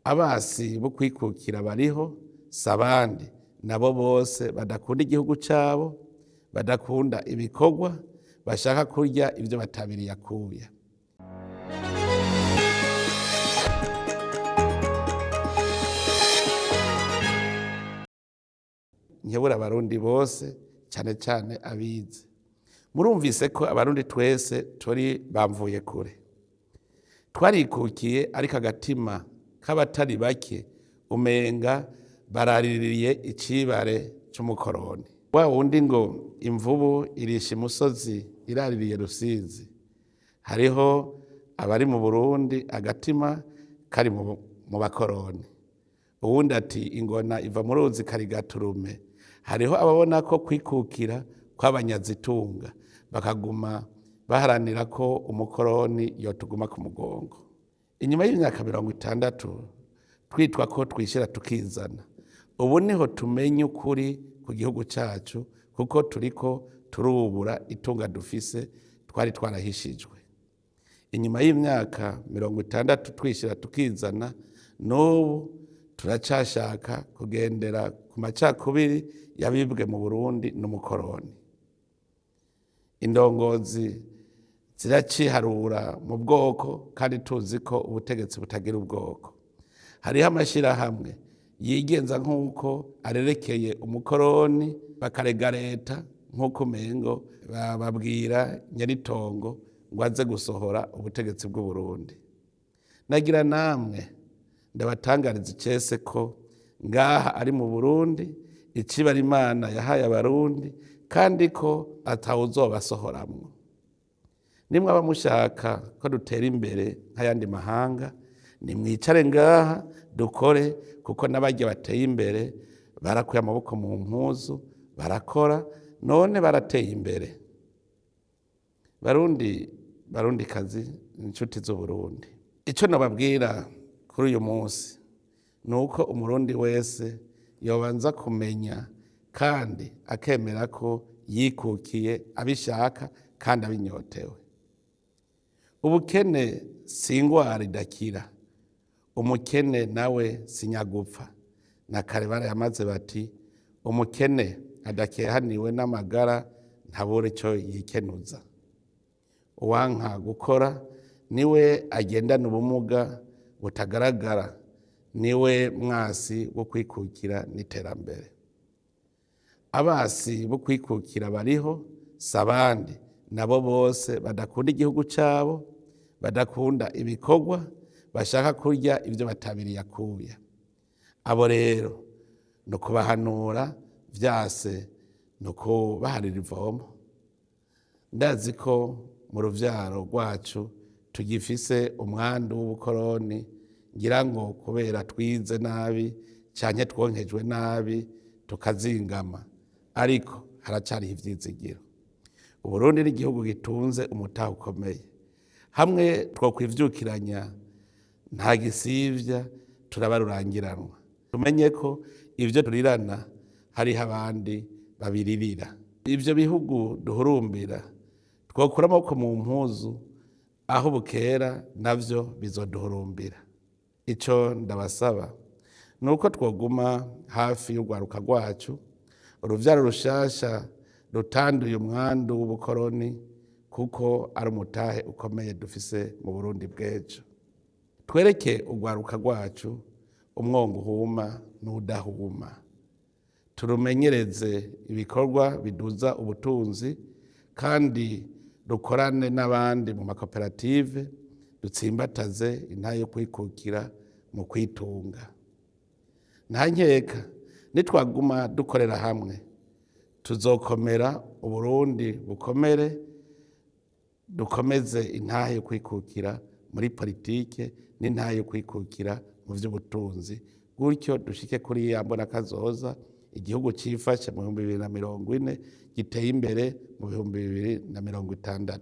abasi bo kwikukira bariho sabandi nabo bose badakunda igihugu cabo, badakunda ibikorwa, bashaka kurya ivyo batabiriye akuya. Nkebura abarundi bose cane cane abize. Murumvise ko abarundi twese turi bamvuye kure. Twarikukiye ariko agatima k'abatari bake umenga baraririye icibare c'umukoroni. Wa wundi ngo imvubu irisha imusozi iraririye Rusizi. Hariho abari mu Burundi agatima kari mu bakoroni. Uwundi ati ingona iva mu ruzi karigaturume. Hariho ababona ko kwikukira kw'abanyazitunga bakaguma baharanira ko umukoroni yotuguma ku mugongo. Inyuma y'imyaka 60 twitwa ko twishira tukizana. Ubu niho tumenye ukuri ku gihugu cacu kuko turiko turubura itunga dufise twari twarahishijwe. Inyuma y'imyaka 60 twishira tukizana, n'ubu turacashaka kugendera ku macakubiri yabibwe mu Burundi n'umukoroni. Indongozi ziraciharura mu bwoko kandi tuzi ko ubutegetsi butagira ubwoko. Hariho amashirahamwe yigenza nk'uko arerekeye umukoroni, bakarega leta nk'uko umengo bababwira nyaritongo ngo aze gusohora ubutegetsi bw'u Burundi. Nagira namwe ndabatangariza icese ko ngaha ari mu Burundi icibara Imana yahaye abarundi kandi ko atawuzobasohoramwo. Nimwe abamushaka ko dutera imbere nk'ayandi mahanga, nimwicare ngaha dukore kuko n'abarya bateye imbere barakuye amaboko mu mpuzu, barakora none barateye imbere. Barundi kazi inshuti z'Uburundi, ico nababwira kuri uyu munsi nuko umurundi wese yobanza kumenya kandi akemera ko yikukiye abishaka kandi abinyotewe. Ubukene si ingwara idakira, umukene nawe sinyagupfa. Na kare barayamaze bati umukene adakehaniwe n'amagara ntabura ico yikenuza. Uwanka gukora niwe agendana ubumuga butagaragara, niwe mwasi wo kwikukira n'iterambere. Abasi bo kwikukira bariho sabandi nabo bose badakunda igihugu cabo, badakunda ibikorwa, bashaka kurya ivyo batabiriye akuya. Abo rero no kubahanura vyase no kubaharira ivomo. Ndazi ko mu ruvyaro rwacu tugifise umwandu w'ubukoroni, ngira ngo kubera twize nabi canke twonkejwe nabi tukazingama, ariko haracari ivyizigiro. Uburundi ni igihugu gitunze umutahe ukomeye. Hamwe twokwivyukiranya nta gisivya turabarurangiranwa. Tumenye ko ivyo turirana hariho abandi babiririra. Ivyo bihugu duhurumbira twokura amaboko mu mpuzu, aho bukera navyo bizoduhurumbira. Ico ndabasaba nuko twoguma hafi y'urwaruka rwacu, uruvyaro rushasha rutanduye umwandu w'ubukoroni kuko ari umutahe ukomeye dufise mu Burundi bw'ejo. Twereke urwaruka rwacu umwongo uhuma n'udahuma. Turumenyereze ibikorwa biduza ubutunzi kandi dukorane n'abandi mu makoperative, dutsimbataze intahe yo kwikukira mu kwitunga. Nta nkeka nitwaguma dukorera hamwe tuzokomera, Uburundi bukomere, dukomeze intahe yo kwikukira muri politike n'intahe yo kwikukira mu vy'ubutunzi, gutyo dushike kuri ya mbona kazoza igihugu cifashe mu 2040 giteye imbere mu 2060.